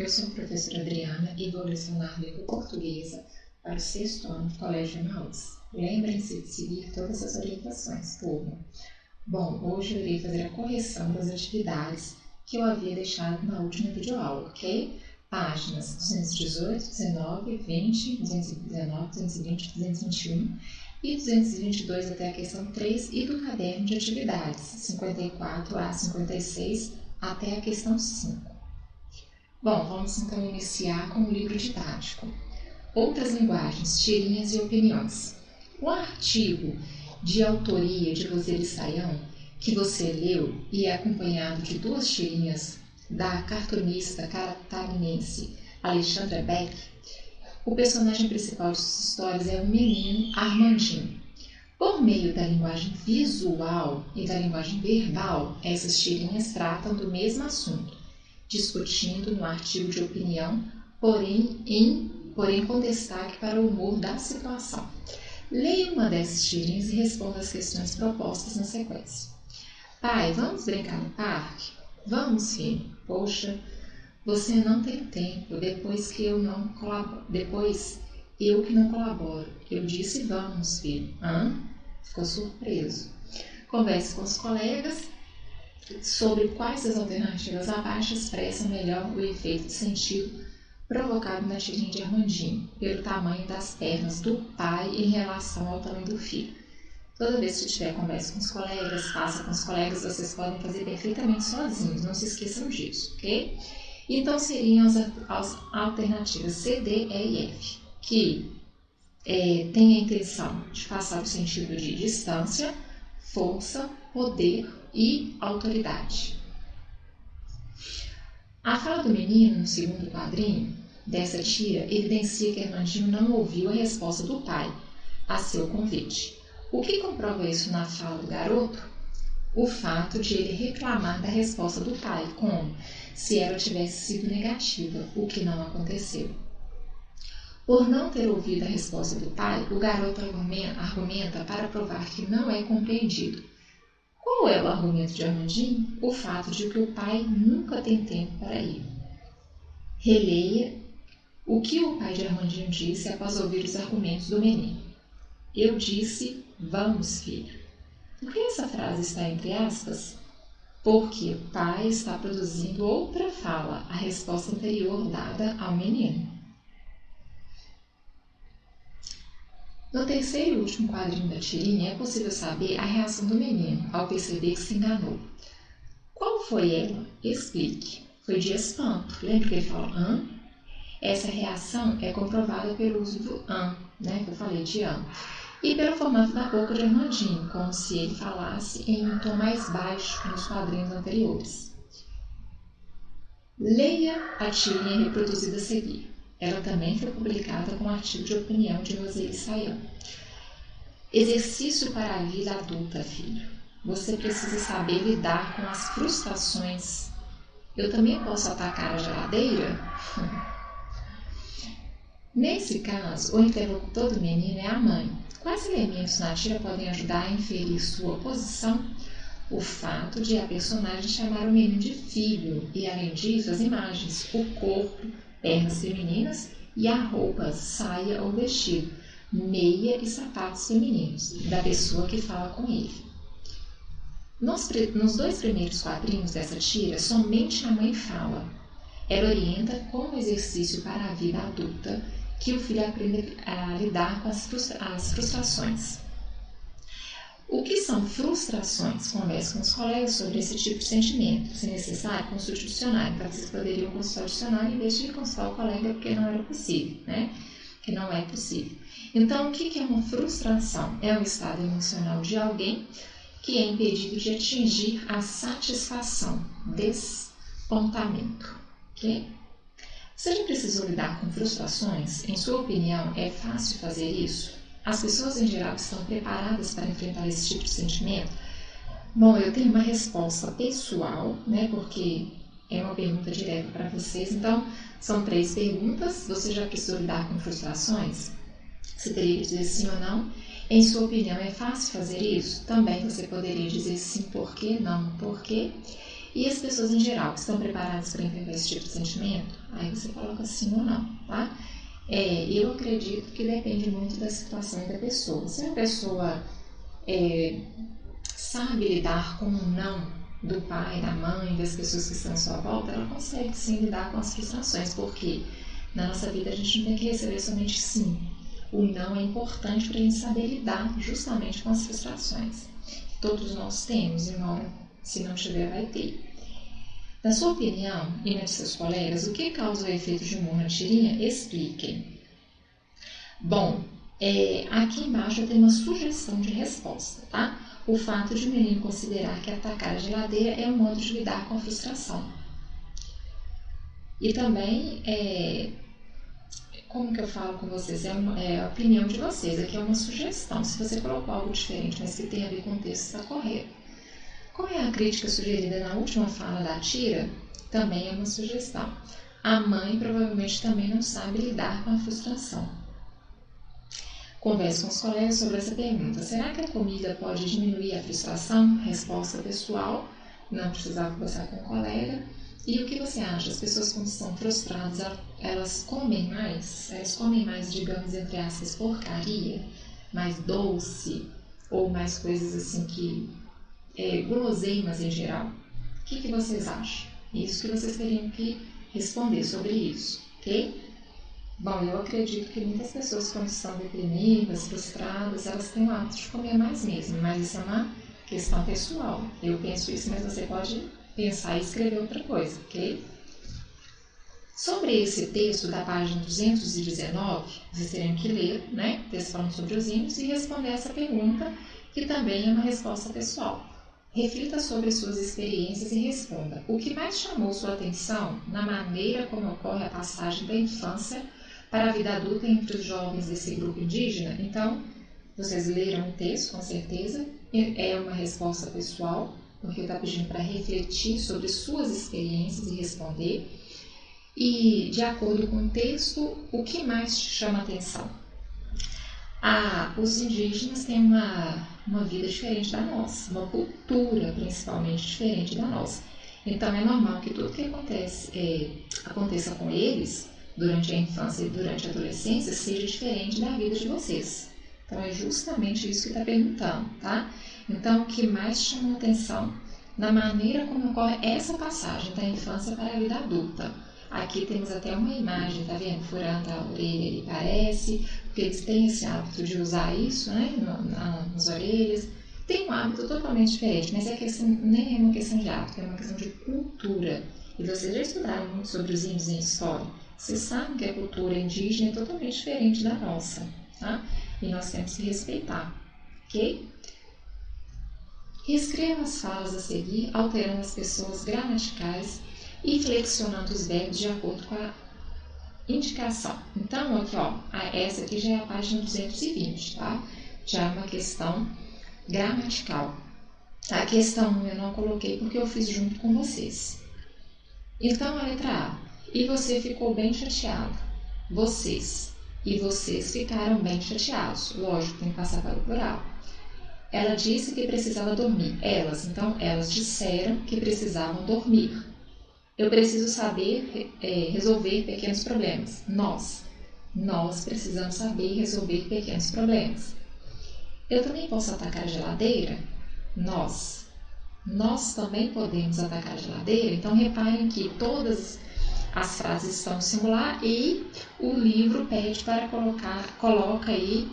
eu sou a professora Adriana e vou lecionar língua portuguesa para o 6º ano do Colégio Emaús. Lembrem-se de seguir todas as orientações, turma. Bom, hoje eu irei fazer a correção das atividades que eu havia deixado na última videoaula, ok? Páginas 218, 19, 20, 219, 220, 221 e 222 até a questão 3 e do caderno de atividades, 54 a 56 até a questão 5. Bom, vamos então iniciar com o livro didático. Outras linguagens, tirinhas e opiniões. O artigo de autoria de Roseli Saião, que você leu e é acompanhado de 2 tirinhas da cartunista catarinense Alexandra Beck, o personagem principal de suas histórias é o menino Armandinho. Por meio da linguagem visual e da linguagem verbal, essas tirinhas tratam do mesmo assunto, discutindo no artigo de opinião, porém com destaque para o humor da situação. Leia uma dessas tirinhas e responda as questões propostas na sequência. Pai, vamos brincar no parque? Vamos, filho. Poxa, você não tem tempo, depois eu que não colaboro. Eu disse vamos, filho. Ficou surpreso. Converse com os colegas sobre quais das alternativas abaixo expressam melhor o efeito de sentido provocado na tirinha de Armandinho, pelo tamanho das pernas do pai em relação ao tamanho do filho. Toda vez que tiver conversa com os colegas, faça com os colegas, vocês podem fazer perfeitamente sozinhos, não se esqueçam disso, ok? Então seriam as alternativas C, D, E e F, que têm a intenção de passar o sentido de distância, força, poder e autoridade. A fala do menino no segundo quadrinho dessa tira evidencia que Armandinho não ouviu a resposta do pai a seu convite. O que comprova isso na fala do garoto? O fato de ele reclamar da resposta do pai, como se ela tivesse sido negativa, o que não aconteceu. Por não ter ouvido a resposta do pai, o garoto argumenta para provar que não é compreendido. Qual é o argumento de Armandinho? O fato de que o pai nunca tem tempo para ir. Releia o que o pai de Armandinho disse após ouvir os argumentos do menino. Eu disse, vamos, filho. Por que essa frase está entre aspas? Porque o pai está produzindo outra fala, a resposta anterior dada ao menino. No terceiro e último quadrinho da tirinha, é possível saber a reação do menino ao perceber que se enganou. Qual foi ela? Explique. Foi de espanto. Lembra que ele falou hã? Essa reação é comprovada pelo uso do hã, né, que eu falei de hã, e pelo formato da boca de Armandinho, como se ele falasse em um tom mais baixo que nos quadrinhos anteriores. Leia a tirinha reproduzida a seguir. Ela também foi publicada com o artigo de opinião de Roseli Saião. Exercício para a vida adulta, filho. Você precisa saber lidar com as frustrações. Eu também posso atacar a geladeira? Nesse caso, o interlocutor do menino é a mãe. Quais elementos na tira podem ajudar a inferir sua posição? O fato de a personagem chamar o menino de filho e, além disso, as imagens, o corpo, pernas femininas e a roupa, saia ou vestido, meia e sapatos femininos, da pessoa que fala com ele. Nos 2 primeiros quadrinhos dessa tira, somente a mãe fala. Ela orienta como exercício para a vida adulta que o filho aprenda a lidar com as frustrações. O que são frustrações? Converse com os colegas sobre esse tipo de sentimento. Se necessário, consulte o dicionário. Então, vocês poderiam consultar o dicionário em vez de consultar o colega, porque não era possível, né? Que não é possível. Então, o que é uma frustração? É um estado emocional de alguém que é impedido de atingir a satisfação, despontamento, ok? Você já precisou lidar com frustrações? Em sua opinião, é fácil fazer isso? As pessoas em geral estão preparadas para enfrentar esse tipo de sentimento? Bom, eu tenho uma resposta pessoal, né, porque é uma pergunta direta para vocês. Então, são 3 perguntas. Você já precisou lidar com frustrações? Você teria que dizer sim ou não. Em sua opinião, é fácil fazer isso? Também você poderia dizer sim, por quê, não, por quê. E as pessoas em geral que estão preparadas para enfrentar esse tipo de sentimento, aí você coloca sim ou não, tá? Eu acredito que depende muito da situação da pessoa. Se a pessoa sabe lidar com o não do pai, da mãe, das pessoas que estão à sua volta, ela consegue sim lidar com as frustrações, porque na nossa vida a gente não tem que receber somente sim. O não é importante para a gente saber lidar justamente com as frustrações. Todos nós temos, e uma hora, se não tiver, vai ter. Na sua opinião e na de seus colegas, o que causa o efeito de humor na tirinha? Expliquem. Bom, aqui embaixo eu tenho uma sugestão de resposta, tá? O fato de o menino considerar que atacar a geladeira é um modo de lidar com a frustração. E também, como que eu falo com vocês? É a opinião de vocês, aqui é uma sugestão. Se você colocou algo diferente, mas que tem a ver com o texto, está correto. Qual é a crítica sugerida na última fala da tira? Também é uma sugestão. A mãe provavelmente também não sabe lidar com a frustração. Converse com os colegas sobre essa pergunta. Será que a comida pode diminuir a frustração? Resposta pessoal. Não precisava conversar com o colega. E o que você acha? As pessoas quando estão frustradas, elas comem mais? Elas comem mais, digamos, entre aspas, porcaria? Mais doce? Ou mais coisas assim que... guloseimas em geral? O que vocês acham? Isso que vocês teriam que responder sobre isso, ok? Bom, eu acredito que muitas pessoas quando estão deprimidas, frustradas, elas têm o hábito de comer mais mesmo, mas isso é uma questão pessoal. Eu penso isso, mas você pode pensar e escrever outra coisa, ok? Sobre esse texto da página 219, vocês teriam que ler, né? Texto falando sobre os hinos e responder essa pergunta, que também é uma resposta pessoal. Reflita sobre suas experiências e responda. O que mais chamou sua atenção na maneira como ocorre a passagem da infância para a vida adulta entre os jovens desse grupo indígena? Então, vocês leram o texto, com certeza. É uma resposta pessoal, porque está pedindo para refletir sobre suas experiências e responder. E, de acordo com o texto, o que mais te chama a atenção? Os indígenas têm uma vida diferente da nossa, uma cultura principalmente diferente da nossa. Então é normal que tudo que aconteça com eles durante a infância e durante a adolescência seja diferente da vida de vocês. Então é justamente isso que está perguntando, tá? Então o que mais chamou atenção na maneira como ocorre essa passagem da infância para a vida adulta? Aqui temos até uma imagem, tá vendo? Furando a orelha ali, parece, porque eles têm esse hábito de usar isso, né, nas orelhas. Tem um hábito totalmente diferente, mas nem é uma questão de hábito, é uma questão de cultura. E vocês já estudaram muito sobre os índios em história. Vocês sabem que a cultura indígena é totalmente diferente da nossa, tá? E nós temos que respeitar, ok? Reescreva as falas a seguir, alterando as pessoas gramaticais e flexionando os verbos de acordo com a indicação. Então, aqui, ó, essa aqui já é a página 220, tá? Já é uma questão gramatical. A questão 1 eu não coloquei porque eu fiz junto com vocês. Então, a letra A. E você ficou bem chateado. Vocês. E vocês ficaram bem chateados. Lógico, tem que passar para o plural. Ela disse que precisava dormir. Elas. Então, elas disseram que precisavam dormir. Eu preciso saber resolver pequenos problemas. Nós precisamos saber resolver pequenos problemas. Eu também posso atacar a geladeira? Nós também podemos atacar a geladeira. Então, reparem que todas as frases estão no singular e o livro pede para coloca aí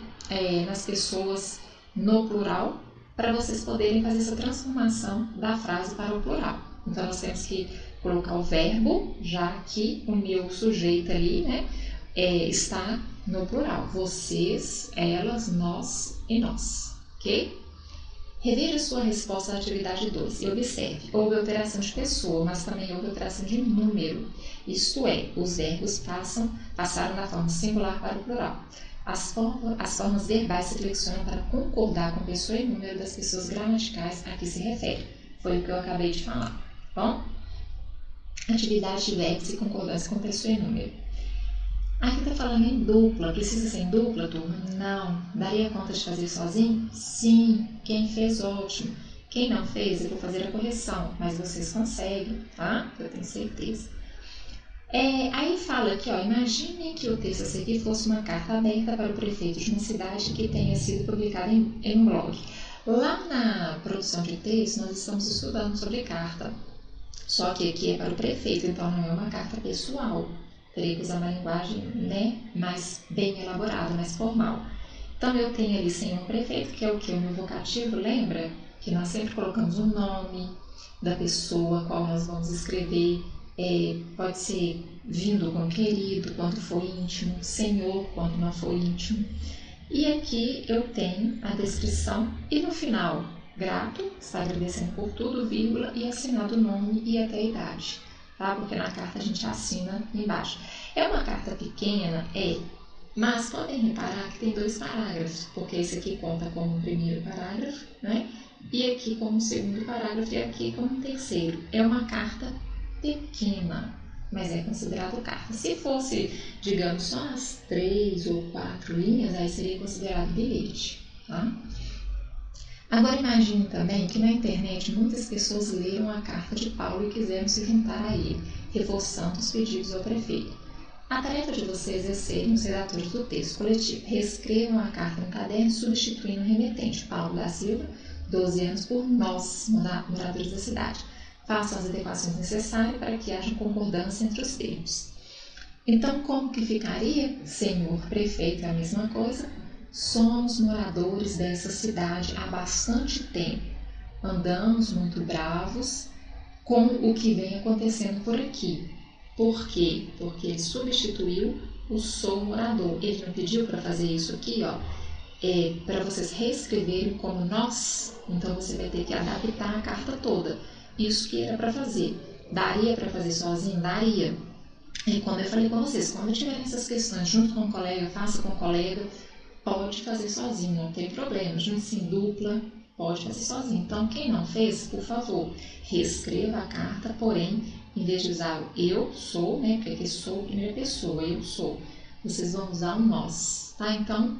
nas pessoas no plural, para vocês poderem fazer essa transformação da frase para o plural. Então, nós temos que colocar o verbo, já que o meu sujeito ali, né, está no plural. Vocês, elas, nós e nós, ok? Reveja sua resposta à atividade 2 e observe. Houve alteração de pessoa, mas também houve alteração de número. Isto é, os verbos passaram da forma singular para o plural. As formas verbais se flexionam para concordar com pessoa e número das pessoas gramaticais a que se refere. Foi o que eu acabei de falar. Bom? Atividade de verbos e concordância com pessoa e número. Aqui está falando em dupla. Precisa ser em dupla, turma? Não. Daria conta de fazer sozinho? Sim. Quem fez, ótimo. Quem não fez, eu vou fazer a correção, mas vocês conseguem, tá? Eu tenho certeza. Aí fala aqui, ó, imaginem que o texto a seguir fosse uma carta aberta para o prefeito de uma cidade que tenha sido publicada em um blog. Lá na produção de texto, nós estamos estudando sobre carta, só que aqui é para o prefeito, então não é uma carta pessoal. Teria que usar uma linguagem, né, mais bem elaborada, mais formal. Então eu tenho ali Senhor Prefeito, que é o que? O meu vocativo, lembra? Que nós sempre colocamos o nome da pessoa, qual nós vamos escrever. Pode ser vindo com querido, quando for íntimo, Senhor, quando não for íntimo. E aqui eu tenho a descrição e no final, grato, está agradecendo por tudo, vírgula, e assinado o nome e até a idade, tá? Porque na carta a gente assina embaixo. É uma carta pequena, mas podem reparar que tem 2 parágrafos, porque esse aqui conta como um primeiro parágrafo, né? E aqui como um segundo parágrafo e aqui como um terceiro. É uma carta pequena, mas é considerado carta. Se fosse, digamos, só as 3 ou 4 linhas, aí seria considerado bilhete, tá? Agora imagine também que na internet muitas pessoas leram a carta de Paulo e quiseram se juntar a ele, reforçando os pedidos ao prefeito. A tarefa de vocês é serem os redatores do texto coletivo. Reescrevam a carta no caderno, substituindo o remetente, Paulo da Silva, 12 anos, por nós, moradores da cidade. Façam as adequações necessárias para que haja concordância entre os termos. Então, como que ficaria? Senhor Prefeito é a mesma coisa. Somos moradores dessa cidade há bastante tempo. Andamos muito bravos com o que vem acontecendo por aqui. Por quê? Porque ele substituiu o sou morador. Ele não pediu para fazer isso aqui, ó. Para vocês reescreverem como nós. Então, você vai ter que adaptar a carta toda. Isso que era para fazer. Daria para fazer sozinho? Daria. E como eu falei com vocês, quando tiverem essas questões junto com o colega, faça com o colega, pode fazer sozinho, não tem problema. Junto em dupla, pode fazer sozinho. Então, quem não fez, por favor, reescreva a carta, porém, em vez de usar o eu sou, né, porque aqui sou primeira pessoa, eu sou, vocês vão usar o nós, tá? Então,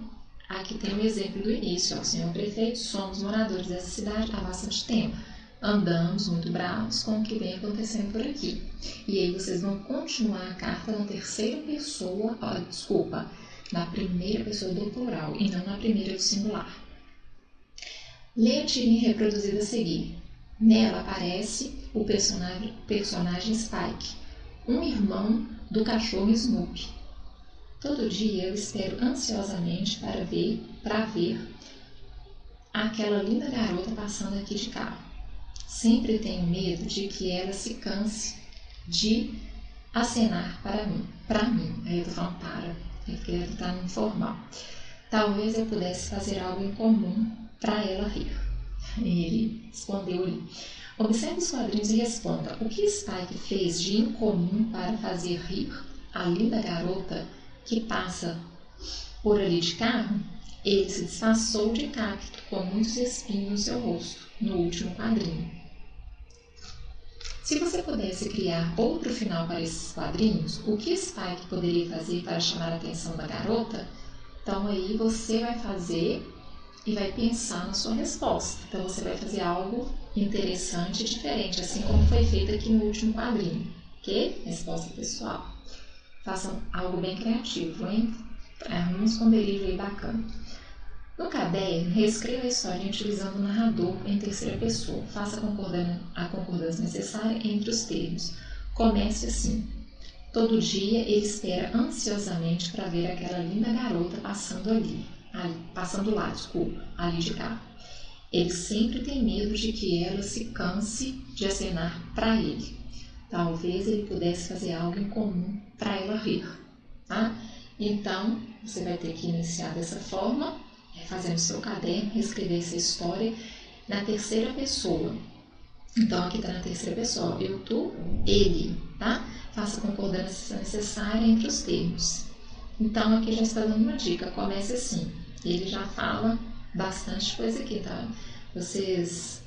aqui tem o exemplo do início, ó, Senhor Prefeito, somos moradores dessa cidade há bastante tempo. Andamos muito bravos com o que vem acontecendo por aqui. E aí vocês vão continuar a carta na terceira pessoa, na primeira pessoa do plural e não na primeira do singular. Leia a tirinha reproduzida a seguir. Nela aparece o personagem Spike, um irmão do cachorro Snoopy. Todo dia eu espero ansiosamente para ver aquela linda garota passando aqui de carro. Sempre tenho medo de que ela se canse de acenar para mim. Aí eu tô falando porque ela está no informal. Talvez eu pudesse fazer algo em comum para ela rir. E ele respondeu ali. Observe os quadrinhos e responda. O que Spike fez de incomum para fazer rir a linda garota que passa por ali de carro? Ele se disfarçou de cacto com muitos espinhos no seu rosto, no último quadrinho. Se você pudesse criar outro final para esses quadrinhos, o que Spike poderia fazer para chamar a atenção da garota? Então aí você vai fazer e vai pensar na sua resposta. Então você vai fazer algo interessante e diferente, assim como foi feito aqui no último quadrinho. Ok? Resposta pessoal. Façam algo bem criativo, hein? Um esconderijo aí bacana. No caderno, reescreva a história utilizando o narrador em terceira pessoa. Faça a concordância necessária entre os termos. Comece assim. Todo dia ele espera ansiosamente para ver aquela linda garota ali de carro. Ele sempre tem medo de que ela se canse de acenar para ele. Talvez ele pudesse fazer algo em comum para ela rir, tá? Então, você vai ter que iniciar dessa forma, fazendo seu caderno, reescrever essa história na terceira pessoa. Então, aqui está na terceira pessoa, eu, tu, ele, tá? Faça a concordância necessária entre os termos. Então, aqui já está dando uma dica, comece assim. Ele já fala bastante coisa aqui, tá? Vocês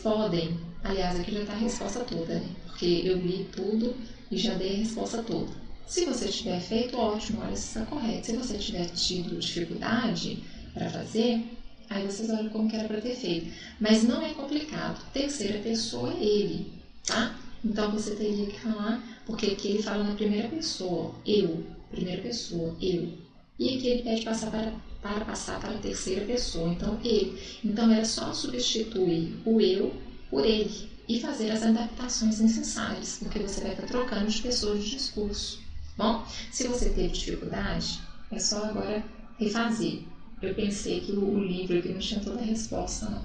podem, aliás, aqui já está a resposta toda, né? Porque eu li tudo e já dei a resposta toda. Se você tiver feito, ótimo, olha se está correto. Se você tiver tido dificuldade para fazer, Aí vocês olham como que era para ter feito. Mas não é complicado. Terceira pessoa é ele, tá? Então você teria que falar, porque aqui ele fala na primeira pessoa, eu. Primeira pessoa, eu. E aqui ele pede passar para passar para a terceira pessoa, então ele. Então era só substituir o eu por ele e fazer as adaptações necessárias, porque você vai estar trocando de pessoa de discurso. Bom, se você teve dificuldade, é só agora refazer. Eu pensei que o livro aqui não tinha toda a resposta, não.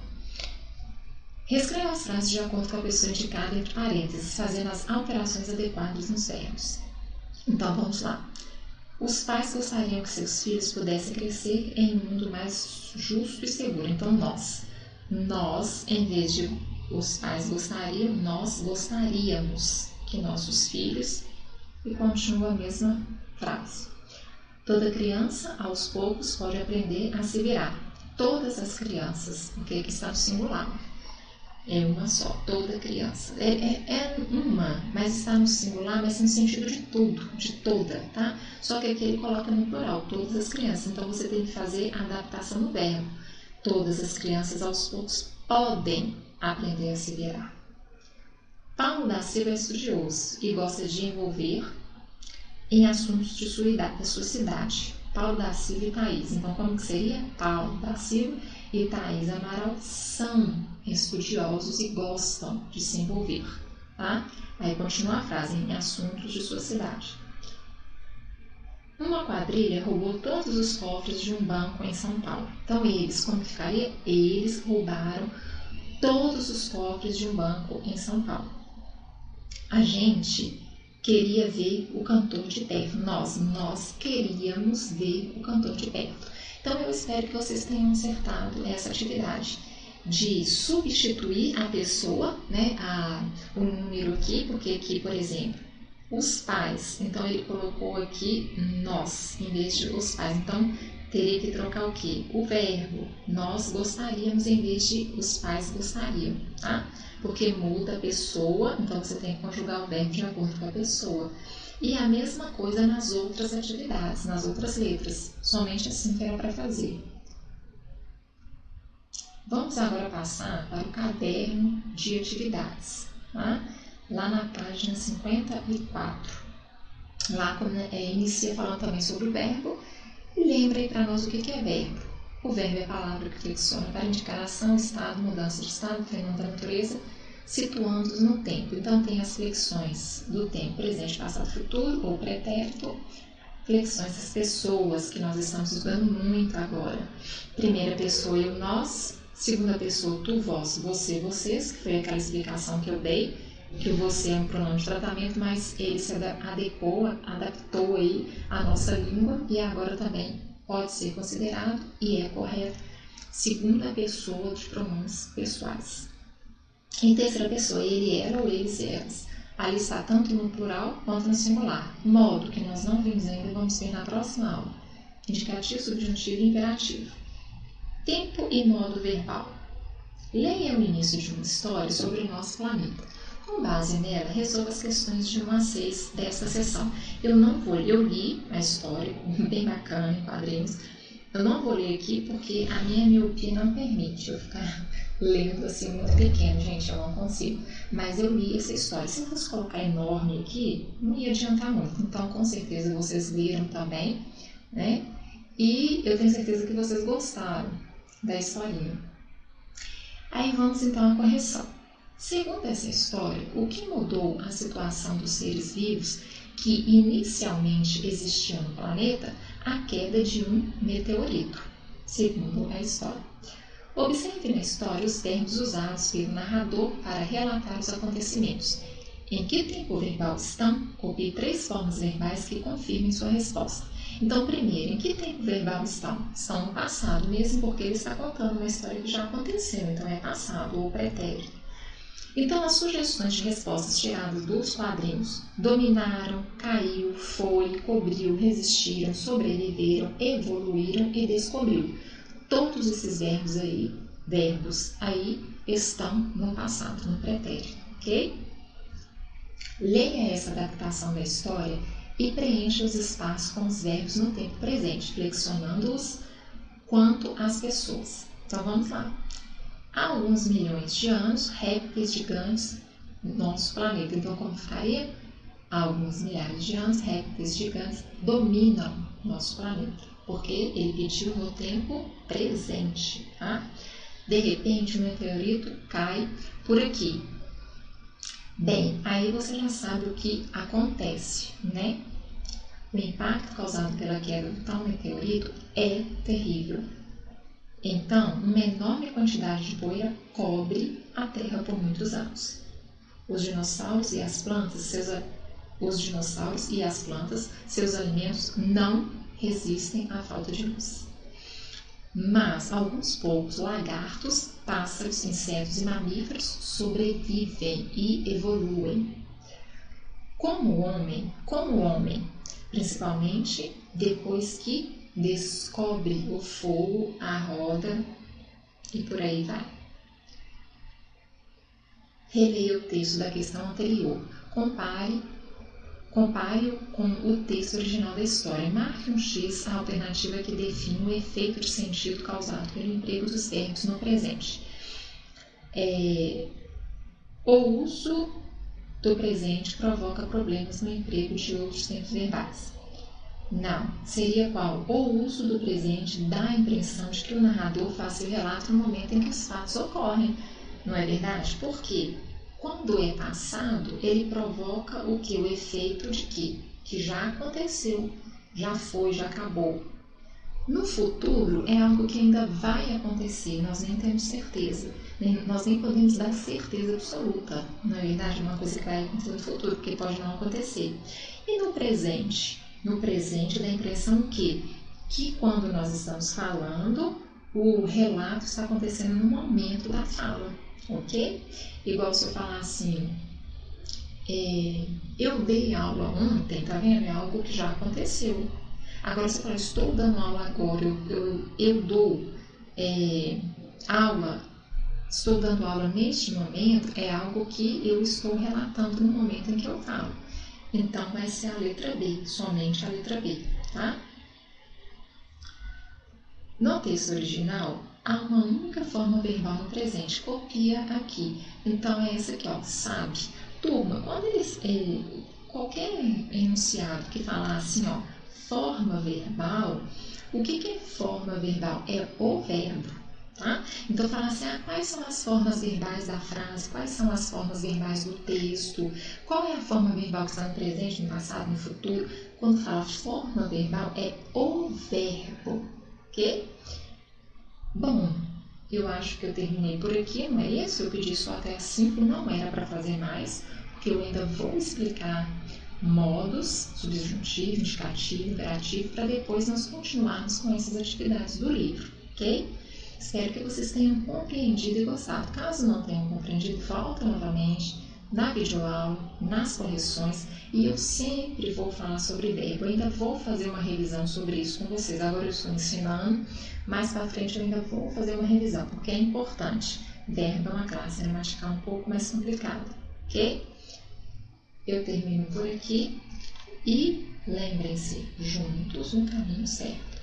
Reescreva as frases de acordo com a pessoa indicada entre parênteses, fazendo as alterações adequadas nos verbos. Então vamos lá. Os pais gostariam que seus filhos pudessem crescer em um mundo mais justo e seguro. Então nós. Nós, em vez de os pais gostariam, nós gostaríamos que nossos filhos... E continua a mesma frase. Toda criança, aos poucos, pode aprender a se virar. Todas as crianças, porque aqui está no singular. É uma só, toda criança. É uma, mas está no singular, mas no sentido de tudo, de toda, tá? Só que aqui ele coloca no plural, todas as crianças. Então você tem que fazer a adaptação no verbo. Todas as crianças, aos poucos, podem aprender a se virar. Paulo da Silva é estudioso e gosta de envolver em assuntos de sua cidade. Paulo da Silva e Thaís. Então, como que seria? Paulo da Silva e Thaís Amaral são estudiosos e gostam de se envolver. Tá? Aí continua a frase, em assuntos de sua cidade. Uma quadrilha roubou todos os cofres de um banco em São Paulo. Então, eles, como que ficaria? Eles roubaram todos os cofres de um banco em São Paulo. A gente queria ver o cantor de perto. Nós queríamos ver o cantor de perto. Então, eu espero que vocês tenham acertado essa atividade de substituir a pessoa, né, o número aqui, porque aqui, por exemplo, os pais. Então, ele colocou aqui nós, em vez de os pais. Então, teria que trocar o quê? O verbo. Nós gostaríamos, em vez de os pais gostariam, tá? Porque muda a pessoa, então você tem que conjugar o verbo de acordo com a pessoa. E a mesma coisa nas outras atividades, nas outras letras. Somente assim que era para fazer. Vamos agora passar para o caderno de atividades, tá? Lá na página 54. Lá inicia falando também sobre o verbo. E lembrem para nós o que é verbo. O verbo é a palavra que flexiona para indicar ação, estado, mudança de estado, fenômeno da natureza, situando-os no tempo. Então, tem as flexões do tempo presente, passado, futuro ou pretérito. Flexões das pessoas, que nós estamos estudando muito agora. Primeira pessoa, eu, nós. Segunda pessoa, tu, vós, você, vocês, que foi aquela explicação que eu dei, que o você é um pronome de tratamento, mas ele se adaptou aí à nossa língua e agora também pode ser considerado e é correto segunda pessoa de pronomes pessoais. Em terceira pessoa, ele era ou eles eras. Ali está tanto no plural quanto no singular. Modo que nós não vimos ainda, vamos ver na próxima aula. Indicativo, subjuntivo e imperativo. Tempo e modo verbal. Leia o início de uma história sobre o nosso planeta. Com base nela, resolva as questões de 1 a 6 desta sessão. Eu li a história, bem bacana, em quadrinhos. Eu não vou ler aqui porque a minha miopia não permite eu ficar lendo assim muito pequeno, gente, eu não consigo. Mas eu li essa história. Se eu fosse colocar enorme aqui, não ia adiantar muito. Então, com certeza, vocês leram também, né? E eu tenho certeza que vocês gostaram da historinha. Aí vamos então à correção. Segundo essa história, o que mudou a situação dos seres vivos que inicialmente existiam no planeta? A queda de um meteorito, segundo a história. Observe na história os termos usados pelo narrador para relatar os acontecimentos. Em que tempo verbal estão? Copie 3 formas verbais que confirmem sua resposta. Então, primeiro, em que tempo verbal estão? Estão no passado, mesmo porque ele está contando uma história que já aconteceu, então é passado ou pretérito. Então, as sugestões de respostas tiradas dos quadrinhos: dominaram, caiu, foi, cobriu, resistiram, sobreviveram, evoluíram e descobriu. Todos esses verbos aí estão no passado, no pretérito, ok? Leia essa adaptação da história e preencha os espaços com os verbos no tempo presente, flexionando-os quanto às pessoas. Então vamos lá. Há alguns milhões de anos, répteis gigantes no nosso planeta. Então como ficaria? Há alguns milhares de anos, répteis gigantes dominam nosso planeta, porque ele pediu no tempo presente. Tá? De repente, um meteorito cai por aqui. Bem, aí você já sabe o que acontece, né? O impacto causado pela queda do tal meteorito é terrível. Então, uma enorme quantidade de poeira cobre a Terra por muitos anos. Os dinossauros e as plantas, seus alimentos não resistem à falta de luz. Mas alguns poucos lagartos, pássaros, insetos e mamíferos sobrevivem e evoluem. Como o homem, principalmente depois que descobre o fogo, a roda e por aí vai. Releia o texto da questão anterior. Compare-o com o texto original da história. Marque um X a alternativa que define o efeito de sentido causado pelo emprego dos verbos no presente. O uso do presente provoca problemas no emprego de outros tempos verbais. Não. Seria qual? O uso do presente dá a impressão de que o narrador faz seu relato no momento em que os fatos ocorrem. Não é verdade? Por quê? Quando é passado, ele provoca o que? O efeito de que já aconteceu, já foi, já acabou. No futuro, é algo que ainda vai acontecer, nós nem temos certeza. Nós nem podemos dar certeza absoluta. Na verdade, é uma coisa que vai acontecer no futuro, porque pode não acontecer. E no presente? No presente dá a impressão que quando nós estamos falando, o relato está acontecendo no momento da fala. Ok? Igual se eu falar assim, eu dei aula ontem, tá vendo? É algo que já aconteceu. Agora se eu falar, estou dando aula agora, eu dou aula, estou dando aula neste momento, é algo que eu estou relatando no momento em que eu falo. Então vai ser a letra B, somente a letra B, tá? No texto original, há uma única forma verbal no presente. Copia aqui. Então, é essa aqui, ó, sabe? Turma, quando qualquer enunciado que falar assim, ó, forma verbal, o que é forma verbal? É o verbo, tá? Então, falar assim, quais são as formas verbais da frase? Quais são as formas verbais do texto? Qual é a forma verbal que está no presente, no passado, no futuro? Quando fala forma verbal, é o verbo. Ok? Bom, eu acho que eu terminei por aqui, não é isso? Eu pedi só até as 5, não era para fazer mais, porque eu ainda vou explicar modos, subjuntivo, indicativo, imperativo, para depois nós continuarmos com essas atividades do livro, ok? Espero que vocês tenham compreendido e gostado. Caso não tenham compreendido, volta novamente na videoaula, nas correções, e eu sempre vou falar sobre verbo. Eu ainda vou fazer uma revisão sobre isso com vocês. Agora eu estou ensinando, mais para frente eu ainda vou fazer uma revisão, porque é importante. Verbo é uma classe gramatical um pouco mais complicada, ok? Eu termino por aqui e lembrem-se, juntos no caminho certo.